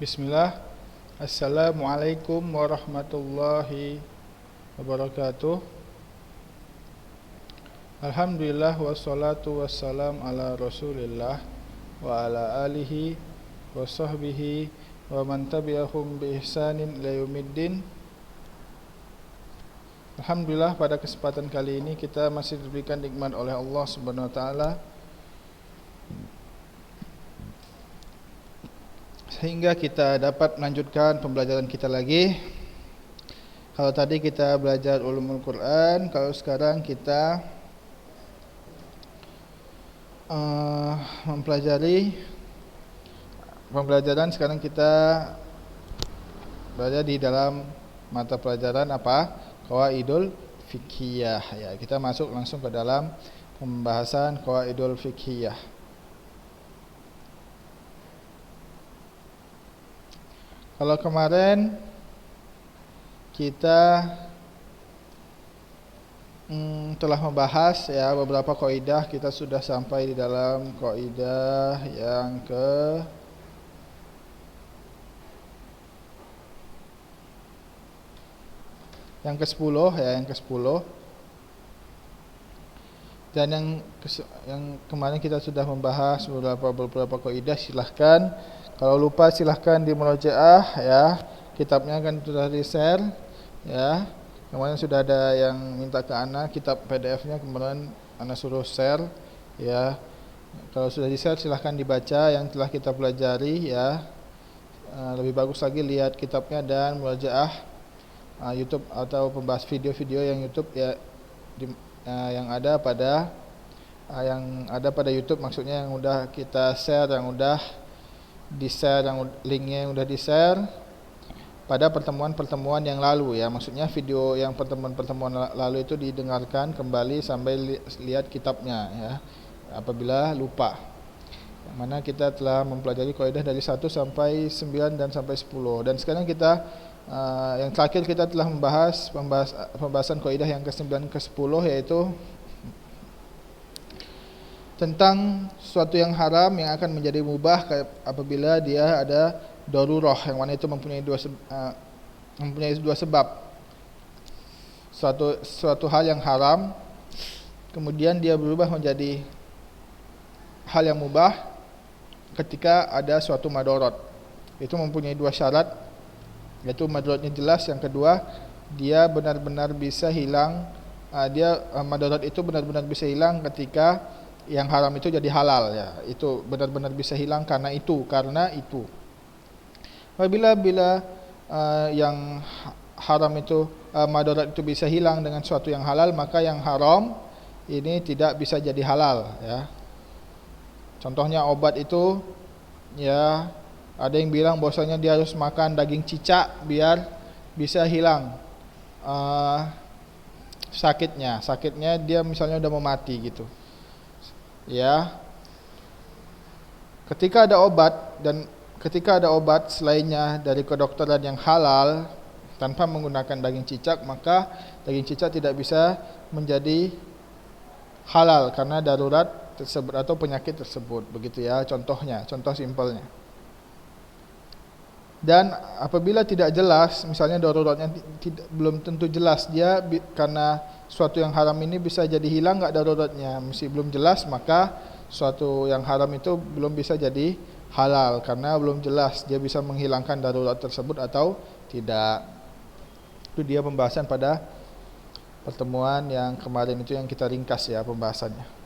Bismillah. Assalamualaikum warahmatullahi wabarakatuh. Alhamdulillah wassalatu wassalam ala Rasulillah wa ala alihi wa sahbihi wa man tabi'ahum bi ihsanin ila yaumiddin. Alhamdulillah, pada kesempatan kali ini kita masih diberikan nikmat oleh Allah Subhanahu wa taala sehingga kita dapat melanjutkan pembelajaran kita lagi. Kalau tadi kita belajar ulumul Quran, kalau sekarang kita mempelajari pembelajaran. Sekarang kita berada di dalam mata pelajaran apa? Qawaidul fiqhiyah. Ya, kita masuk langsung ke dalam pembahasan qawaidul fiqhiyah. Kalau kemarin kita telah membahas ya beberapa kaidah, kita sudah sampai di dalam kaidah yang ke-10 ya, yang ke-10. Dan yang kemarin kita sudah membahas beberapa kaidah. Silahkan kalau lupa silahkan di murojaah ya. Kitabnya kan sudah di-share ya. Kemarin sudah ada yang minta ke Ana kitab PDF-nya, kemarin Ana suruh share ya. Kalau sudah di-share silahkan dibaca yang telah kita pelajari ya. Lebih bagus lagi lihat kitabnya dan murojaah YouTube atau pembahas video-video yang YouTube ya, yang ada pada YouTube, maksudnya yang udah kita share, yang udah di-share, yang linknya yang udah di-share pada pertemuan-pertemuan yang lalu ya. Maksudnya video yang pertemuan lalu itu didengarkan kembali sampai lihat kitabnya ya, apabila lupa. Yang mana kita telah mempelajari kaidah dari 1 sampai 9 dan sampai 10. Dan sekarang kita yang terakhir kita telah membahas pembahasan kaidah yang ke-9 ke-10, yaitu tentang sesuatu yang haram yang akan menjadi mubah apabila dia ada darurah, yang mana itu mempunyai dua sebab. Suatu hal yang haram kemudian dia berubah menjadi hal yang mubah ketika ada suatu madarat. Itu mempunyai dua syarat, yaitu madaratnya jelas, yang kedua dia benar-benar bisa hilang. Madarat itu benar-benar bisa hilang ketika yang haram itu jadi halal ya. Itu benar-benar bisa hilang karena itu. Apabila yang haram itu madarat itu bisa hilang dengan suatu yang halal, maka yang haram ini tidak bisa jadi halal ya. Contohnya obat itu ya, ada yang bilang bahwasanya dia harus makan daging cicak biar bisa hilang sakitnya dia misalnya udah mau mati gitu ya. Ketika ada obat selainnya dari kedokteran yang halal tanpa menggunakan daging cicak, maka daging cicak tidak bisa menjadi halal karena darurat tersebut atau penyakit tersebut, begitu ya. Contoh simpelnya. Dan apabila tidak jelas, misalnya daruratnya belum tentu jelas, dia karena suatu yang haram ini bisa jadi hilang enggak daruratnya, masih belum jelas, maka suatu yang haram itu belum bisa jadi halal karena belum jelas dia bisa menghilangkan darurat tersebut atau tidak. Itu dia pembahasan pada pertemuan yang kemarin itu, yang kita ringkas ya pembahasannya.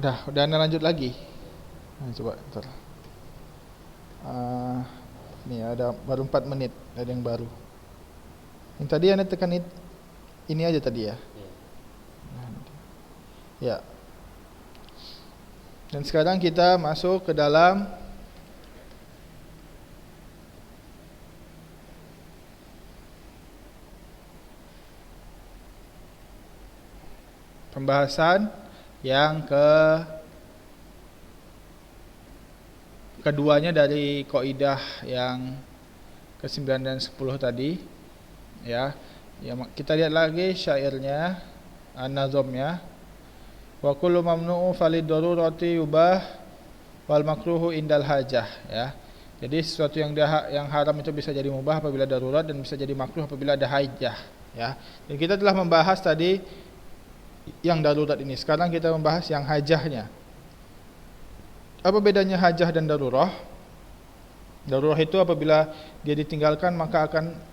Udah lanjut lagi. Coba ntar. Nih ada baru 4 menit, ada yang baru. Yang tadi Anda tekan ini aja tadi ya. Ya. Dan sekarang kita masuk ke dalam pembahasan yang keduanya dari kaidah yang ke-9 dan 10 tadi, ya. Ya, kita lihat lagi syairnya, nazamnya. Wa kullu mamnu'u falid darurati yubah wal makruhu indal hajah, ya. Jadi sesuatu yang haram itu bisa jadi mubah apabila darurat dan bisa jadi makruh apabila ada hajah, ya. Dan kita telah membahas tadi yang darurat ini. Sekarang kita membahas yang hajahnya. Apa bedanya hajah dan darurah? Darurah itu apabila dia ditinggalkan maka akan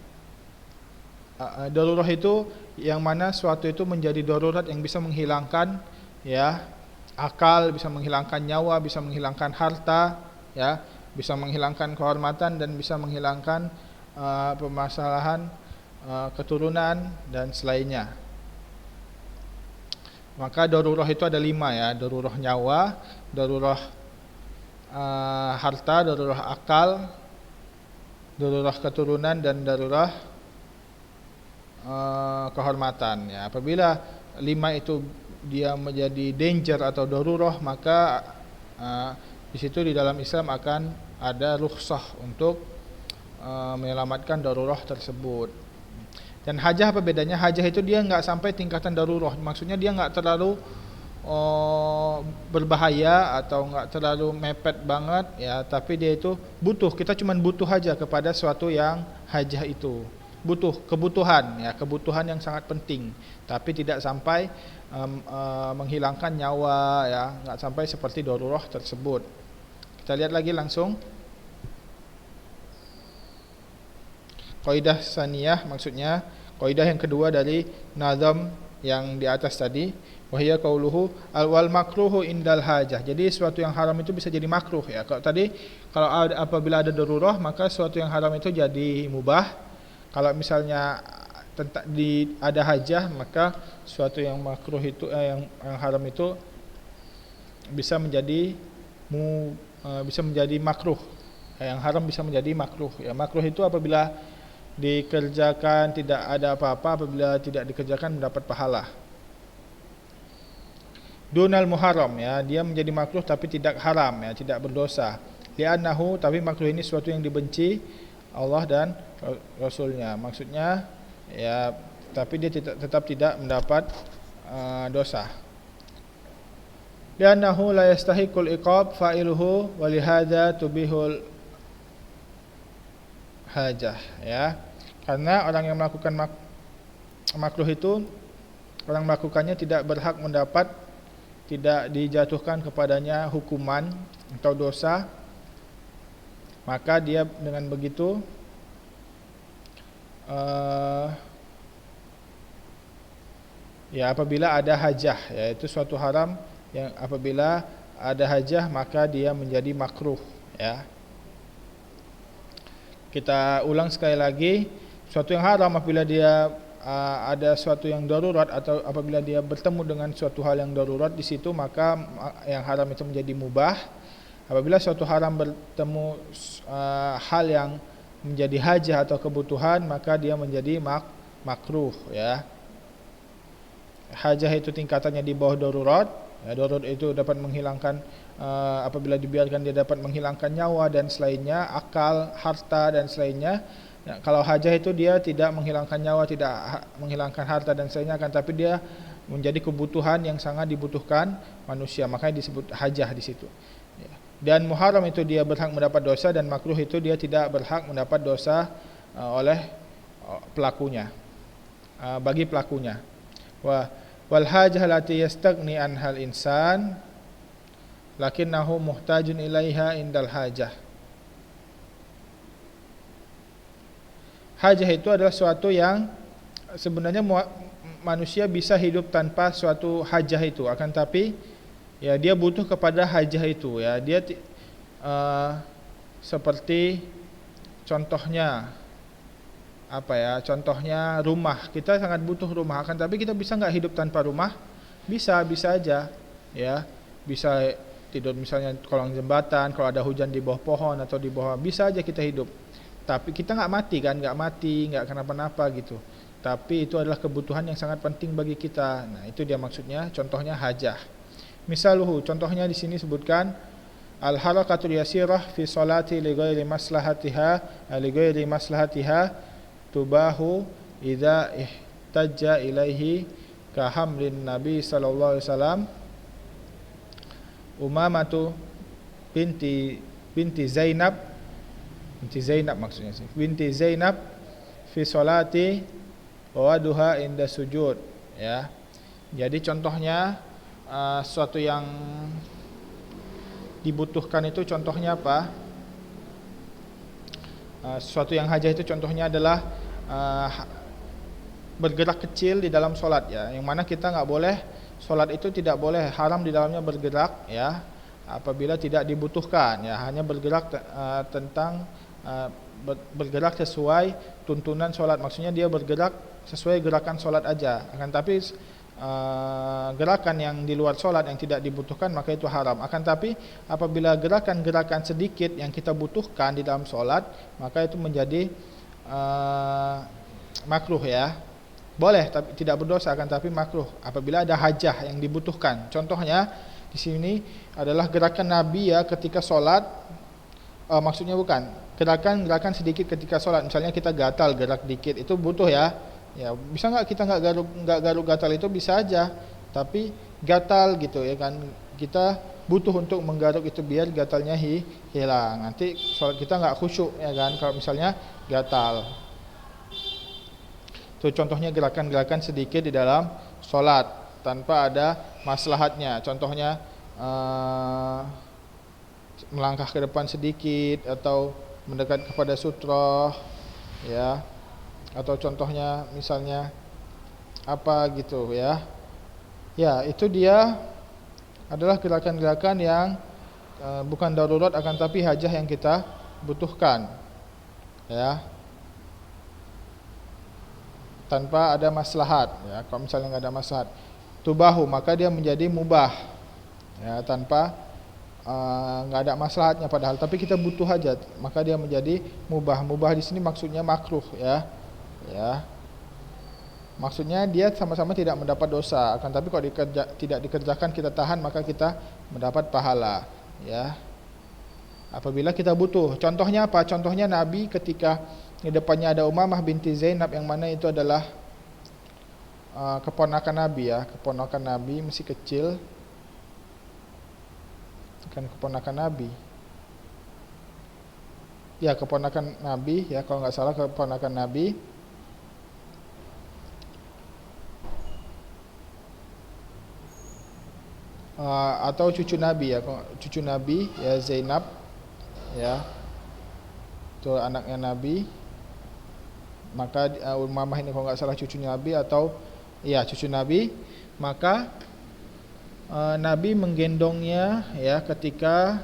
darurah itu yang mana suatu itu menjadi darurat yang bisa menghilangkan, ya, akal, bisa menghilangkan nyawa, bisa menghilangkan harta, ya, bisa menghilangkan kehormatan dan bisa menghilangkan permasalahan keturunan dan selainnya. Maka darurah itu ada 5, ya. Darurah nyawa, darurah harta, darurah akal, darurah keturunan dan darurah kehormatan, ya. Apabila 5 itu dia menjadi danger atau darurah, maka di situ di dalam Islam akan ada rukhsah untuk menyelamatkan darurah tersebut. Dan hajah apa bedanya? Hajah itu dia enggak sampai tingkatan darurah. Maksudnya dia enggak terlalu berbahaya atau enggak terlalu mepet banget, ya, tapi dia itu butuh. Kita cuma butuh aja kepada suatu yang hajah itu. Butuh, kebutuhan, ya, kebutuhan yang sangat penting, tapi tidak sampai menghilangkan nyawa, ya, enggak sampai seperti darurah tersebut. Kita lihat lagi langsung. Kaidah saniyah, maksudnya kaidah yang kedua dari nazam yang di atas tadi, wahia qauluhu al-wal makruhu indal hajah. Jadi sesuatu yang haram itu bisa jadi makruh, ya. Kalau tadi apabila ada darurah maka sesuatu yang haram itu jadi mubah. Kalau misalnya ada hajah maka sesuatu yang makruh itu yang haram itu bisa menjadi makruh. Yang haram bisa menjadi makruh, ya. Makruh itu apabila dikerjakan tidak ada apa-apa, apabila tidak dikerjakan mendapat pahala. Dunal muharram, ya, dia menjadi makruh tapi tidak haram, ya, tidak berdosa. Li'annahu, tapi makruh ini sesuatu yang dibenci Allah dan Rasulnya. Maksudnya, ya, tapi dia tetap tidak mendapat dosa. Li'annahu la yastahiqul iqab fa'iluhu wa lihadza tubihul hajah, ya. Karena orang yang melakukan makruh itu, orang melakukannya tidak berhak mendapat, tidak dijatuhkan kepadanya hukuman atau dosa, maka dia dengan begitu ya, apabila ada hajah, yaitu suatu haram yang apabila ada hajah maka dia menjadi makruh, ya. Kita ulang sekali lagi, suatu yang haram apabila dia ada suatu yang darurat atau apabila dia bertemu dengan suatu hal yang darurat di situ, maka yang haram itu menjadi mubah. Apabila suatu haram bertemu hal yang menjadi hajah atau kebutuhan, maka dia menjadi makruh, ya. Hajah itu tingkatannya di bawah darurat, ya. Darurat itu dapat menghilangkan apabila dibiarkan dia dapat menghilangkan nyawa dan selainnya, akal, harta dan selainnya. Ya, kalau hajah itu dia tidak menghilangkan nyawa, tidak menghilangkan harta dan selainnya, akan tapi dia menjadi kebutuhan yang sangat dibutuhkan manusia, makanya disebut hajah di situ. Ya. Dan muharram itu dia berhak mendapat dosa, dan makruh itu dia tidak berhak mendapat dosa oleh pelakunya, bagi pelakunya. Wal hajah lati yastaghni anhal insan lakinnahu muhtajun ilaiha indal hajah. Hajah itu adalah suatu yang sebenarnya manusia bisa hidup tanpa suatu hajah itu, akan tapi, ya, dia butuh kepada hajah itu, ya. Dia seperti contohnya apa, ya? Contohnya rumah. Kita sangat butuh rumah, akan tapi kita bisa enggak hidup tanpa rumah? Bisa aja, ya. Bisa tidur misalnya kolong jembatan, kalau ada hujan di bawah pohon atau di bawah, bisa aja kita hidup. Tapi kita enggak mati kan, enggak kenapa-napa gitu. tapi itu adalah kebutuhan yang sangat penting bagi kita. Nah, itu dia maksudnya, contohnya hajah. Misaluhu, contohnya di sini sebutkan al-harakatul yasirah fi salati li ghairi maslahatiha tubahu idza ihtajja ilaihi ka hamlin nabi sallallahu alaihi wasallam Umamatu binti Zainab maksudnya sih, binti Zainab fi salati wa waduha inda sujud, ya. Jadi contohnya suatu yang dibutuhkan itu contohnya apa? Sesuatu yang hajah itu contohnya adalah bergerak kecil di dalam solat, ya. Yang mana kita nggak boleh, solat itu tidak boleh, haram di dalamnya bergerak, ya. Apabila tidak dibutuhkan, ya, hanya bergerak bergerak sesuai tuntunan solat. Maksudnya dia bergerak sesuai gerakan solat aja. Akan tapi gerakan yang di luar solat yang tidak dibutuhkan maka itu haram. Akan tapi apabila gerakan-gerakan sedikit yang kita butuhkan di dalam solat maka itu menjadi makruh, ya. Boleh tapi tidak berdosa, akan tapi makruh apabila ada hajah yang dibutuhkan. Contohnya di sini adalah gerakan Nabi, ya, ketika solat. Maksudnya bukan gerakan sedikit ketika solat. Misalnya kita gatal, gerak dikit, itu butuh, ya. Ya, bisa nggak kita nggak garuk gatal itu bisa aja, tapi gatal gitu, ya kan, kita butuh untuk menggaruk itu biar gatalnya hilang. Nanti solat kita nggak khusyuk, ya kan, kalau misalnya gatal. Itu contohnya gerakan-gerakan sedikit di dalam solat tanpa ada maslahatnya. Contohnya melangkah ke depan sedikit atau mendekat kepada sutroh, ya. Atau contohnya misalnya apa gitu, ya. Ya, itu dia adalah gerakan-gerakan yang bukan darurat akan tapi hajah yang kita butuhkan, ya. Tanpa ada maslahat, ya. Kalau misalnya nggak ada maslahat, tubahu, maka dia menjadi mubah, ya, tanpa nggak ada maslahatnya padahal, tapi kita butuh hajat, maka dia menjadi mubah. Mubah di sini maksudnya makruh, ya. Ya, maksudnya dia sama-sama tidak mendapat dosa, akan tapi kalau tidak dikerjakan kita tahan maka kita mendapat pahala, ya. Apabila kita butuh. Contohnya apa? Contohnya Nabi ketika di depannya ada Umamah binti Zainab, yang mana itu adalah keponakan Nabi, ya, keponakan Nabi, masih kecil, bukan keponakan Nabi, ya, keponakan Nabi, ya, kalau nggak salah keponakan Nabi. Atau cucu Nabi, ya, cucu Nabi, ya, Zainab, ya, itu anaknya Nabi. Maka Umamah ini kalau nggak salah cucunya Nabi, atau ya cucu Nabi. Maka Nabi menggendongnya, ya, ketika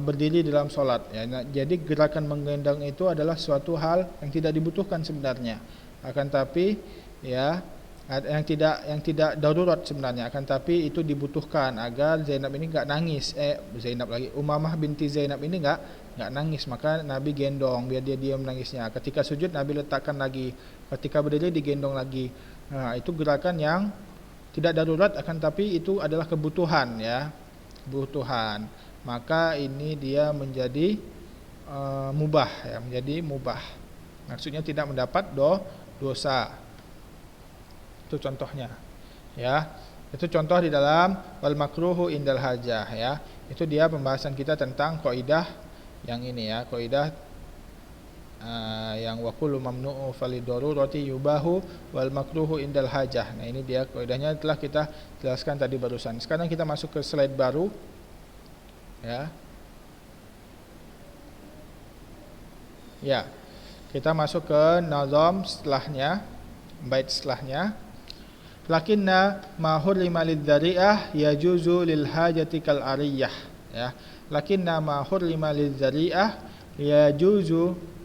berdiri dalam sholat, ya. Nah, jadi gerakan menggendong itu adalah suatu hal yang tidak dibutuhkan sebenarnya, akan tapi, ya, yang tidak darurat sebenarnya, akan tapi itu dibutuhkan agar Zainab ini nggak nangis. Umamah binti Zainab ini nggak nangis, maka Nabi gendong biar dia diam nangisnya. Ketika sujud Nabi letakkan lagi, ketika berdiri digendong lagi. Nah, itu gerakan yang tidak darurat, akan tapi itu adalah kebutuhan, ya, kebutuhan. Maka ini dia menjadi mubah, ya, menjadi mubah. Maksudnya tidak mendapat dosa. Itu contohnya, ya. Itu contoh di dalam wal makruhu indal hajah, ya. Itu dia pembahasan kita tentang kaidah yang ini, ya, kaidah yang wa kullu mamnu'u falidorurati yubahu wal makruhu indal hajah. Nah, ini dia kaidahnya telah kita jelaskan tadi barusan. Sekarang kita masuk ke slide baru, ya. Ya. Kita masuk ke nazam setelahnya, bait setelahnya. Lakinna ma hurrima lidzari'ah yajuzu lil hajati kal ariyah, ya. Lakinna ma hurrima lidzari'ah yajuzu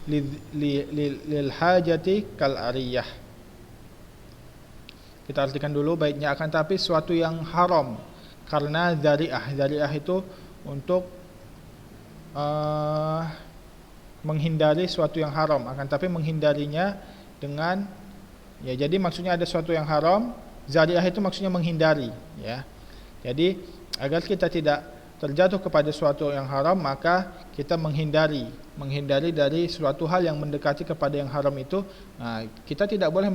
lil hajati kal ariyah. Kita artikan dulu baitnya. Akan tapi suatu yang haram karena zari'ah itu untuk menghindari suatu yang haram, akan tapi menghindarinya dengan ya, jadi maksudnya ada sesuatu yang haram, zari'ah itu maksudnya menghindari, ya. Jadi agar kita tidak terjatuh kepada sesuatu yang haram, maka kita menghindari dari suatu hal yang mendekati kepada yang haram itu. Nah, kita tidak boleh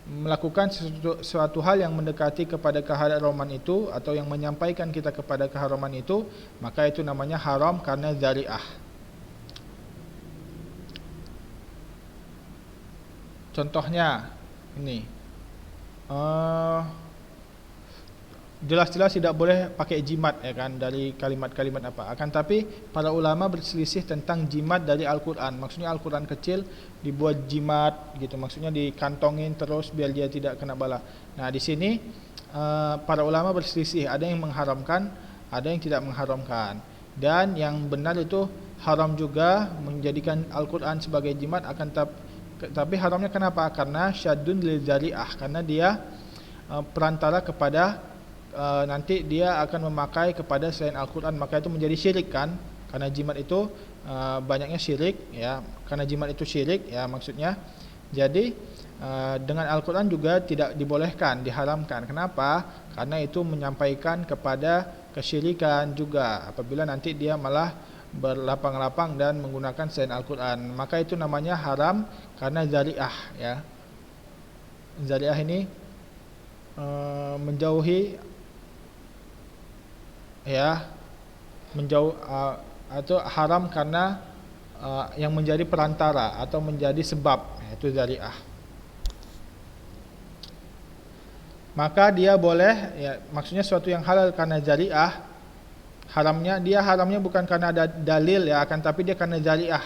melakukan suatu hal yang mendekati kepada keharaman itu atau yang menyampaikan kita kepada keharaman itu, maka itu namanya haram karena zari'ah. Contohnya ini, jelas-jelas tidak boleh pakai jimat, ya kan, dari kalimat-kalimat apa. Akan tapi para ulama berselisih tentang jimat dari Al-Quran. Maksudnya Al-Quran kecil dibuat jimat gitu, maksudnya dikantongin terus biar dia tidak kena bala. Nah, di sini para ulama berselisih, ada yang mengharamkan, ada yang tidak mengharamkan. Dan yang benar itu haram juga menjadikan Al-Quran sebagai jimat, tapi haramnya kenapa? Karena syadun lil zari'ah, karena dia perantara kepada nanti dia akan memakai kepada selain Al-Quran, maka itu menjadi syirik kan, karena jimat itu banyaknya syirik, ya, karena jimat itu syirik, ya, maksudnya. Jadi dengan Al-Quran juga tidak dibolehkan, diharamkan. Kenapa? Karena itu menyampaikan kepada kesyirikan juga, apabila nanti dia malah berlapang-lapang dan menggunakan selain Al-Quran, maka itu namanya haram karena zari'ah, ya. Zari'ah ini menjauhi, ya, atau haram karena yang menjadi perantara atau menjadi sebab, itu zari'ah. Maka dia boleh, ya, maksudnya sesuatu yang halal karena zari'ah, haramnya bukan karena ada dalil, ya, akan tapi dia karena zari'ah,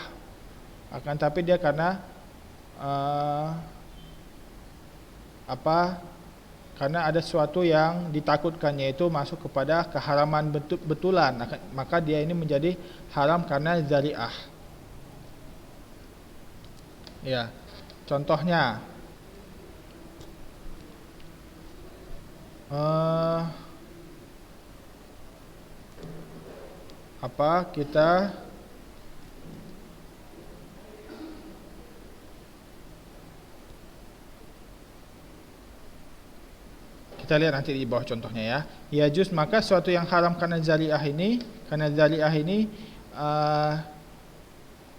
akan tapi dia karena karena ada sesuatu yang ditakutkan, yaitu masuk kepada keharaman betulan, maka dia ini menjadi haram karena zari'ah. Ya, contohnya kita lihat nanti di bawah contohnya, ya. Yajuz, maka suatu yang haram karena zari'ah ini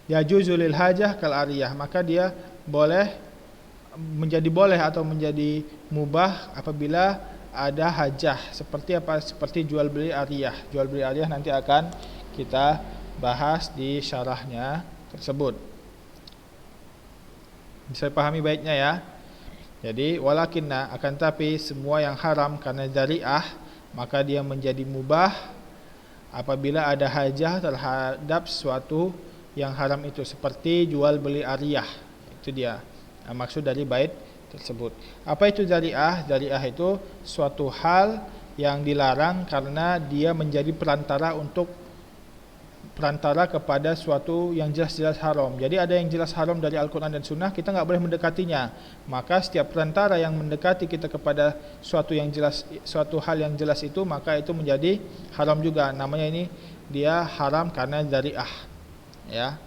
yajuzu lil hajah kal ariyah, maka dia menjadi boleh atau menjadi mubah apabila ada hajah. Seperti apa? Seperti jual beli ariyah. Jual beli ariyah nanti akan kita bahas di syarahnya tersebut. Bisa pahami baiknya, ya. Jadi walakinna, akan tapi semua yang haram karena zari'ah, maka dia menjadi mubah apabila ada hajah terhadap suatu yang haram itu, seperti jual beli ariyah. Itu dia maksud dari bait tersebut. Apa itu zari'ah? Zari'ah itu suatu hal yang dilarang karena dia menjadi perantara kepada suatu yang jelas-jelas haram. Jadi ada yang jelas haram dari Al-Quran dan Sunnah, kita nggak boleh mendekatinya. Maka setiap perantara yang mendekati kita kepada suatu hal yang jelas itu, maka itu menjadi haram juga. Namanya ini dia haram karena zari'ah, ya.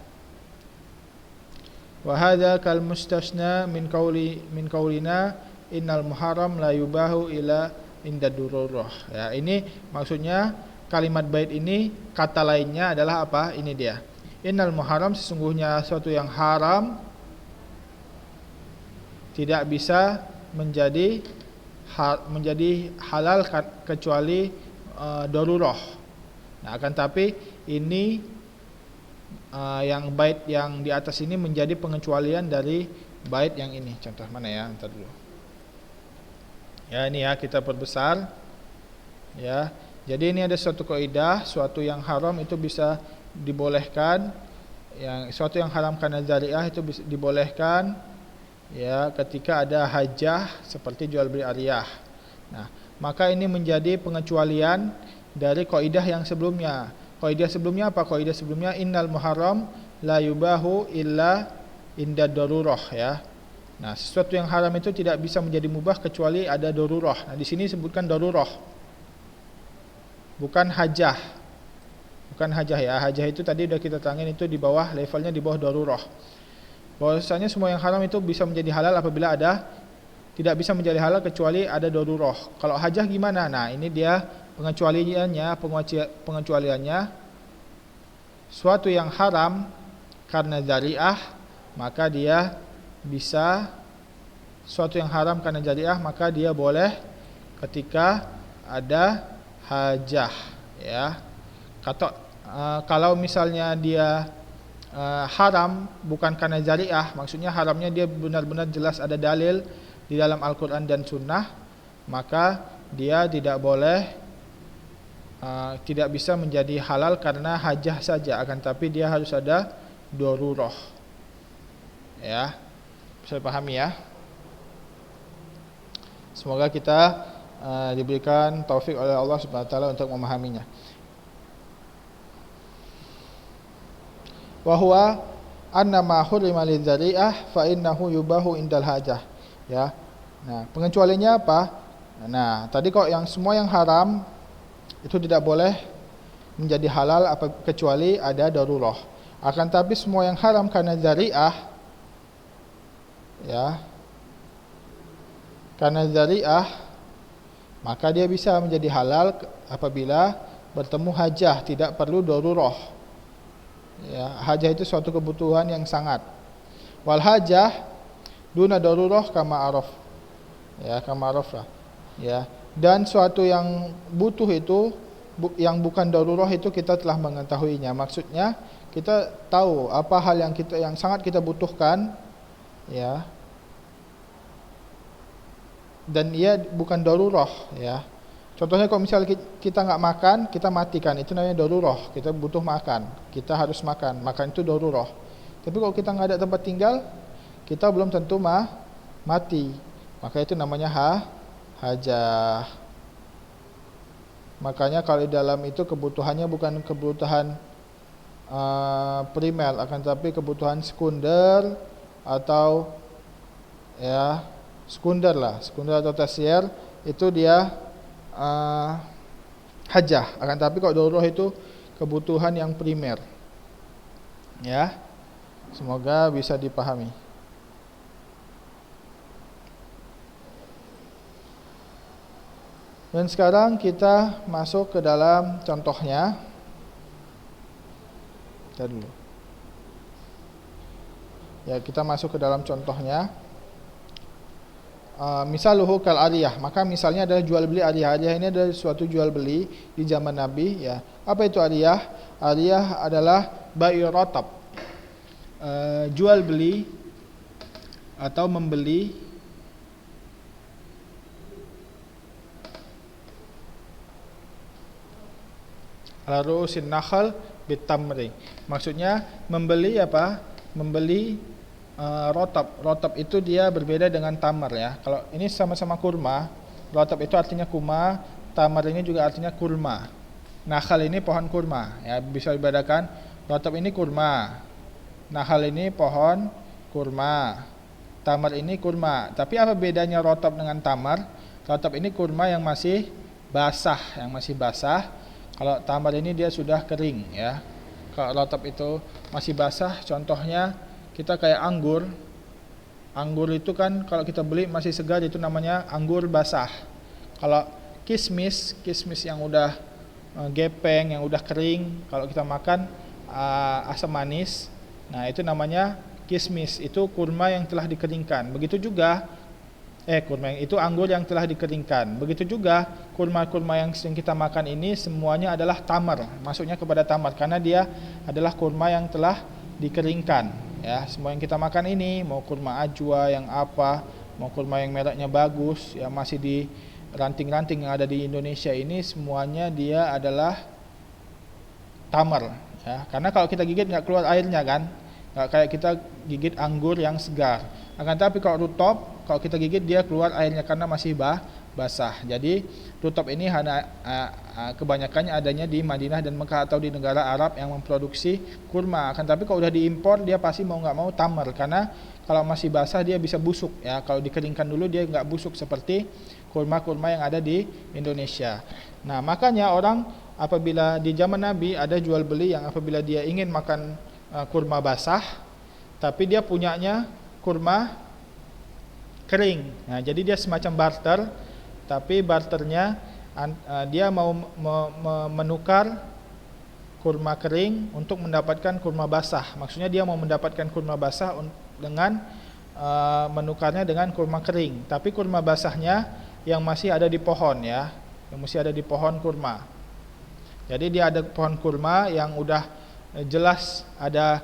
Wa hadza kal mustasna min qaulina innal muharram la yubahu ila inda dururah. Ya, ini maksudnya kalimat bait ini, kata lainnya adalah apa? Ini dia. Innal muharram, sesungguhnya suatu yang haram tidak bisa menjadi halal kecuali darurah. Nah, akan tapi ini yang bait yang di atas ini menjadi pengecualian dari bait yang ini. Contoh mana, ya? Entar dulu. Ya, ini, ya, kita perbesar, ya. Jadi ini ada suatu kaidah, suatu yang haram itu bisa dibolehkan, suatu yang haram karena zari'ah itu bisa dibolehkan, ya, ketika ada hajah seperti jual beli ariyah. Nah, maka ini menjadi pengecualian dari kaidah yang sebelumnya. Kaidah sebelumnya apa? Kaidah sebelumnya innal muharram la yubahu illa inda darurah, ya. Nah, sesuatu yang haram itu tidak bisa menjadi mubah kecuali ada darurah. Nah, di sini sebutkan darurah, bukan hajah. Bukan hajah, ya. Hajah itu tadi udah kita terangin, itu di bawah, levelnya di bawah darurah. bahwasanya semua yang haram itu bisa menjadi halal apabila tidak bisa menjadi halal kecuali ada darurah. Kalau hajah gimana? Nah, ini dia pengecualiannya. Suatu yang haram karena zari'ah, maka dia bisa, suatu yang haram karena zari'ah, maka dia boleh ketika ada hajah, ya. Kalau misalnya dia haram bukan karena zari'ah, maksudnya haramnya dia benar-benar jelas ada dalil di dalam Al-Quran dan Sunnah, maka dia tidak boleh, tidak bisa menjadi halal karena hajah saja, akan tapi dia harus ada darurah, ya. Bisa dipahami ya. Semoga kita diberikan taufik oleh Allah Subhanahu wa taala untuk memahaminya. Wa huwa anna ma hurima lidzari'ah fa innahu yubahu indal hajah, ya. Nah, pengecualiannya apa? Nah, tadi kok yang semua yang haram itu tidak boleh menjadi halal kecuali ada darurah. Akan tapi semua yang haram karena zari'ah, ya, karena zari'ah, maka dia bisa menjadi halal apabila bertemu hajah, tidak perlu darurah. Ya, hajah itu suatu kebutuhan yang sangat. Wal hajah duna darurah kama araf. Ya, kama araflah. Ya, dan suatu yang butuh itu yang bukan darurah itu kita telah mengetahuinya. Maksudnya kita tahu apa hal yang sangat kita butuhkan, ya. Dan ia bukan darurah, ya. Contohnya kalau misalnya kita nggak makan, kita matikan, itu namanya darurah. Kita butuh makan, kita harus makan itu darurah. Tapi kalau kita nggak ada tempat tinggal, kita belum tentu mati, maka itu namanya hajah. Makanya kalau di dalam itu kebutuhannya bukan kebutuhan primer, akan tapi kebutuhan sekunder atau, ya, sekunder atau tersier, itu dia hajah. Akan tapi kalau darurah itu kebutuhan yang primer, ya. Semoga bisa dipahami. Dan sekarang kita masuk ke dalam contohnya. Kita masuk ke dalam contohnya. Misaluhu kal ariyah, maka misalnya adalah jual beli ariyah. Ariyah ini adalah suatu jual beli di zaman Nabi, ya. Apa itu ariyah? Ariyah adalah bai'ur ratab, jual beli atau membeli larusin nakhal bitamri. Maksudnya membeli apa? Membeli rotab. Rotab itu dia berbeda dengan tamar, ya. Kalau ini sama-sama kurma, rotab itu artinya kuma, tamar ini juga artinya kurma. Nakhal ini pohon kurma, ya, bisa dibedakan. Rotab ini kurma, nakhal ini pohon kurma, tamar ini kurma. Tapi apa bedanya rotab dengan tamar? Rotab ini kurma yang masih basah, Kalau tamar ini dia sudah kering, ya. Kalau rotab itu masih basah, contohnya kita kayak anggur. Anggur itu kan kalau kita beli masih segar, itu namanya anggur basah. Kalau kismis yang udah gepeng, yang udah kering, kalau kita makan asam manis, nah itu namanya kismis. Itu kurma yang telah dikeringkan. Begitu juga itu anggur yang telah dikeringkan. Begitu juga kurma-kurma yang kita makan ini semuanya adalah tamar, masuknya kepada tamar karena dia adalah kurma yang telah dikeringkan. Ya, semua yang kita makan ini, mau kurma ajwa yang apa, mau kurma yang mereknya bagus, yang masih di ranting-ranting yang ada di Indonesia ini, semuanya dia adalah tamar, ya. Karena kalau kita gigit nggak keluar airnya, kan, nggak kayak kita gigit anggur yang segar. Akan tapi kalau rutop, kalau kita gigit dia keluar airnya karena masih basah. Jadi rutop ini hanya kebanyakannya adanya di Madinah dan Mekah atau di negara Arab yang memproduksi kurma. Akan tapi kalau udah diimpor, dia pasti mau nggak mau tamar, karena kalau masih basah dia bisa busuk, ya. Kalau dikeringkan dulu dia nggak busuk seperti kurma-kurma yang ada di Indonesia. Nah, makanya orang apabila di zaman Nabi ada jual beli yang apabila dia ingin makan kurma basah, tapi dia punyanya kurma kering. Nah, jadi dia semacam barter, tapi barternya dia mau menukar kurma kering untuk mendapatkan kurma basah. Maksudnya dia mau mendapatkan kurma basah dengan menukarnya dengan kurma kering, tapi kurma basahnya yang masih ada di pohon, ya, yang masih ada di pohon kurma. Jadi dia ada pohon kurma yang udah jelas ada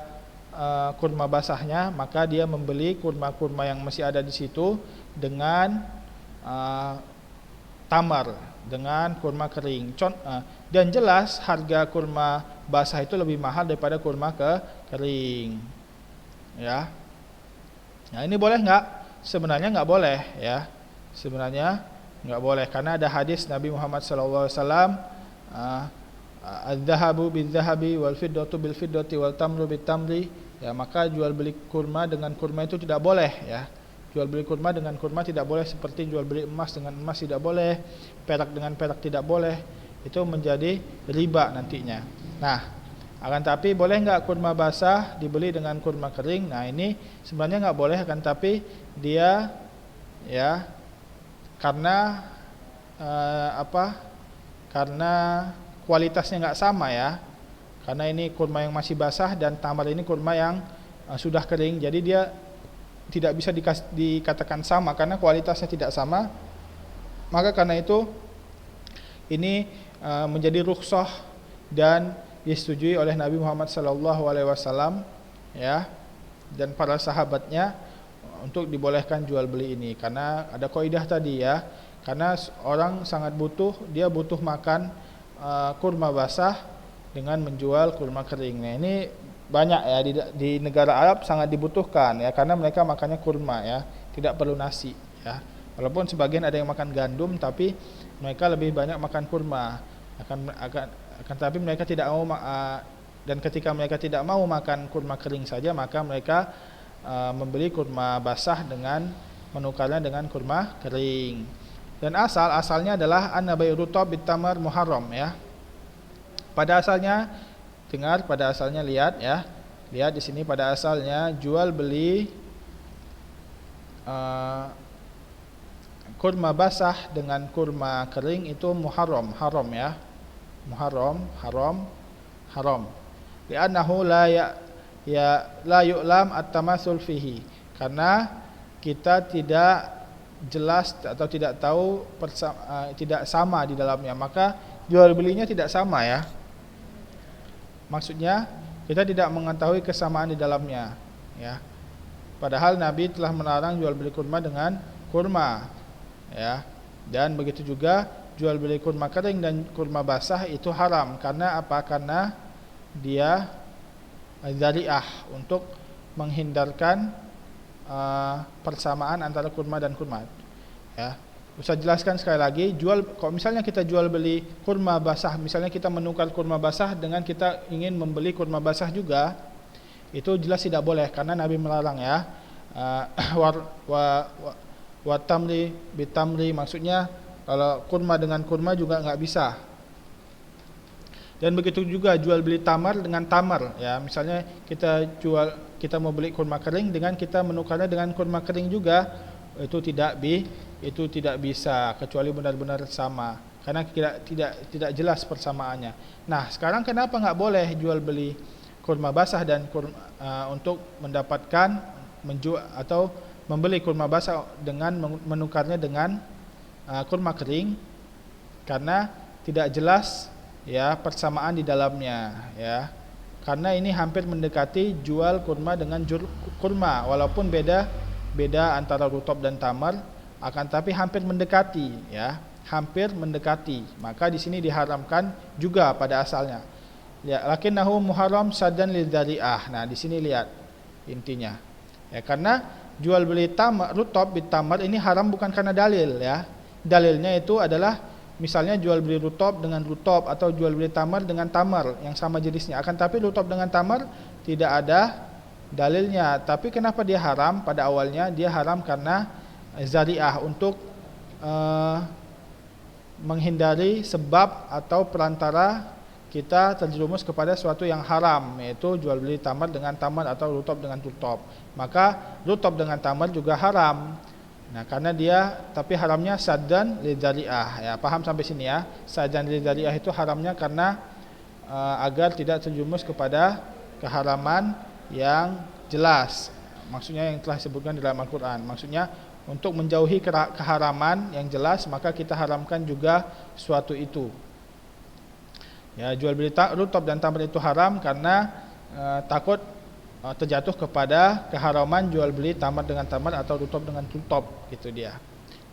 kurma basahnya, maka dia membeli kurma-kurma yang masih ada di situ dengan tamar, dengan kurma kering. Dan jelas harga kurma basah itu lebih mahal daripada kurma kering, ya. Nah, ini boleh nggak? Sebenarnya nggak boleh, ya. Sebenarnya nggak boleh, karena ada hadis Nabi Muhammad SAW, "Adz-dzahabu bil-dzahabi wal fiddatu bil fiddati wal tamru bit tamri." Ya, maka jual beli kurma dengan kurma itu tidak boleh, ya. Jual beli kurma dengan kurma tidak boleh, seperti jual beli emas dengan emas tidak boleh, perak dengan perak tidak boleh. Itu menjadi riba nantinya. Nah, akan tapi boleh nggak kurma basah dibeli dengan kurma kering? Nah, ini sebenarnya nggak boleh, akan tapi dia, ya, karena karena kualitasnya nggak sama, ya. Karena ini kurma yang masih basah dan tamar ini kurma yang sudah kering, jadi dia tidak bisa dikatakan sama karena kualitasnya tidak sama. Maka karena itu ini menjadi rukhsah dan disetujui oleh Nabi Muhammad SAW, ya, dan para sahabatnya untuk dibolehkan jual beli ini, karena ada kaidah tadi, ya. Karena orang sangat butuh, dia butuh makan kurma basah dengan menjual kurma kering. Nah, ini banyak, ya, di negara Arab sangat dibutuhkan, ya, karena mereka makannya kurma, ya, tidak perlu nasi, ya. Walaupun sebagian ada yang makan gandum, tapi mereka lebih banyak makan kurma. Akan tapi mereka tidak mau, dan ketika mereka tidak mau makan kurma kering saja, maka mereka membeli kurma basah dengan menukarnya dengan kurma kering. Dan asalnya adalah an-nabai rutab bitamar muharram, ya. Pada asalnya, dengar, pada asalnya, lihat, ya. Lihat di sini, pada asalnya jual beli kurma basah dengan kurma kering itu muharram, haram, ya. Muharram, haram. Li'annahu la yu'lam at-tamatsul fihi. Karena kita tidak jelas atau tidak tahu tidak sama di dalamnya, maka jual belinya tidak sama, ya. Maksudnya kita tidak mengetahui kesamaan di dalamnya, ya. Padahal Nabi telah melarang jual beli kurma dengan kurma, ya. Dan begitu juga jual beli kurma kering dan kurma basah itu haram. Karena apa? Karena dia dzari'ah untuk menghindarkan persamaan antara kurma dan kurma, ya. Bisa jelaskan sekali lagi, kalau misalnya kita jual beli kurma basah, misalnya kita menukar kurma basah dengan kita ingin membeli kurma basah juga, itu jelas tidak boleh karena Nabi melarang, ya. Wa tamri bitamri, maksudnya kalau kurma dengan kurma juga nggak bisa. Dan begitu juga jual beli tamar dengan tamar, ya. Misalnya kita mau beli kurma kering dengan kita menukarnya dengan kurma kering juga, itu tidak bisa kecuali benar-benar sama, karena tidak jelas persamaannya. Nah, sekarang kenapa nggak boleh jual beli kurma basah dan untuk mendapatkan atau membeli kurma basah dengan menukarnya dengan kurma kering? Karena tidak jelas, ya, persamaan di dalamnya, ya. Karena ini hampir mendekati jual kurma dengan kurma, walaupun beda antara rutab dan tamar, akan tapi hampir mendekati, ya, hampir mendekati. Maka di sini diharamkan juga pada asalnya. Ya, lakinnahu muharram saddan lidzari'ah. Nah, di sini lihat intinya. Ya, karena jual beli rutab bit tamar ini haram bukan karena dalil, ya. Dalilnya itu adalah misalnya jual beli rutab dengan rutab atau jual beli tamar dengan tamar yang sama jenisnya. Akan tapi rutab dengan tamar tidak ada dalilnya. Tapi kenapa dia haram? Pada awalnya dia haram karena zari'ah, untuk menghindari sebab atau perantara kita terjerumus kepada suatu yang haram, yaitu jual beli tamar dengan tamar atau rutab dengan rutab. Maka rutab dengan tamar juga haram. Nah, karena dia, tapi haramnya saddan lidzari'ah. Ya, paham sampai sini ya? Saddan lidzari'ah itu haramnya karena agar tidak terjerumus kepada keharaman yang jelas. Maksudnya yang telah disebutkan dalam Al-Quran. Maksudnya untuk menjauhi keharaman yang jelas, maka kita haramkan juga suatu itu. Ya, jual beli rutab dan tamar itu haram karena takut terjatuh kepada keharaman jual beli tamar dengan tamar atau rutab dengan rutab, gitu dia.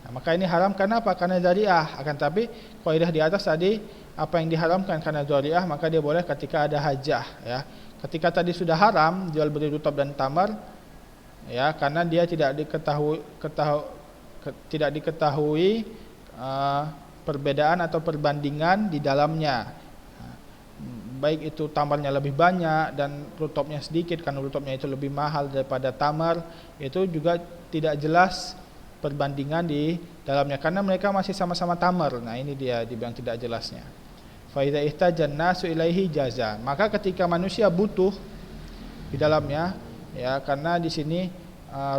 Nah, maka ini haram karena apa? Karena dzari'ah. Akan tapi kaidah di atas tadi, apa yang diharamkan karena dzari'ah, maka dia boleh ketika ada hajah, ya. Ketika tadi sudah haram jual beli rutab dan tamar, ya, karena dia tidak diketahui perbedaan atau perbandingan di dalamnya. Baik itu tamarnya lebih banyak dan rutabnya sedikit, karena rutabnya itu lebih mahal daripada tamar, itu juga tidak jelas perbandingan di dalamnya karena mereka masih sama-sama tamar. Nah, ini dia dibilang tidak jelasnya. Fa idza ihtajan nasu ilaihi jaza. Maka ketika manusia butuh di dalamnya, ya, karena di sini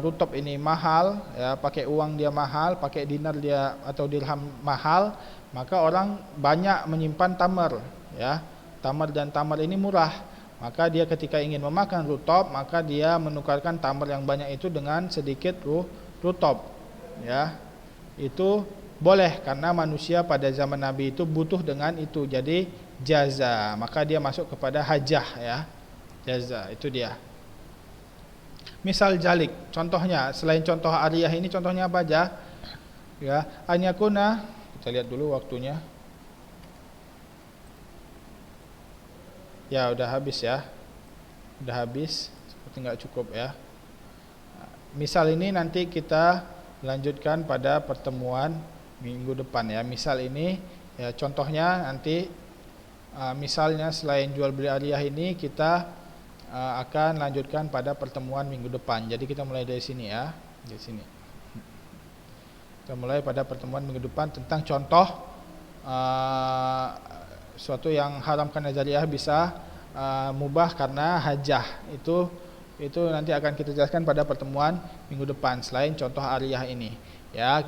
rutab ini mahal, ya, pakai uang dia mahal, pakai dinar dia atau dirham mahal, maka orang banyak menyimpan tamar, ya. Tamar dan tamar ini murah, maka dia ketika ingin memakan rutab, maka dia menukarkan tamar yang banyak itu dengan sedikit rutab, ya. Itu boleh karena manusia pada zaman Nabi itu butuh dengan itu, jadi jaza, maka dia masuk kepada hajah, ya. Jaza itu dia. Misal jalik, contohnya selain contoh ariyah ini, contohnya apa aja? Ya, anyakuna, kita lihat dulu waktunya. Ya, udah habis ya. Udah habis, seperti nggak cukup ya. Misal ini nanti kita lanjutkan pada pertemuan minggu depan ya. Misal ini ya, contohnya nanti misalnya selain jual beli ariyah ini kita akan lanjutkan pada pertemuan minggu depan. Jadi kita mulai dari sini ya, di sini. Kita mulai pada pertemuan minggu depan tentang contoh suatu yang haram karena dzari'ah bisa mubah karena hajah. Itu nanti akan kita jelaskan pada pertemuan minggu depan selain contoh ariyah ini. Ya,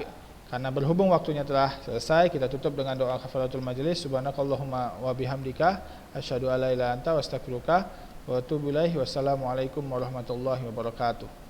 karena berhubung waktunya telah selesai, kita tutup dengan doa kafaratul majelis. Subhanakallahumma wa bihamdika asyhadu an la ilaha illa anta astaghfiruka wa atubu ilaik. Wassalamualaikum warahmatullahi wabarakatuh.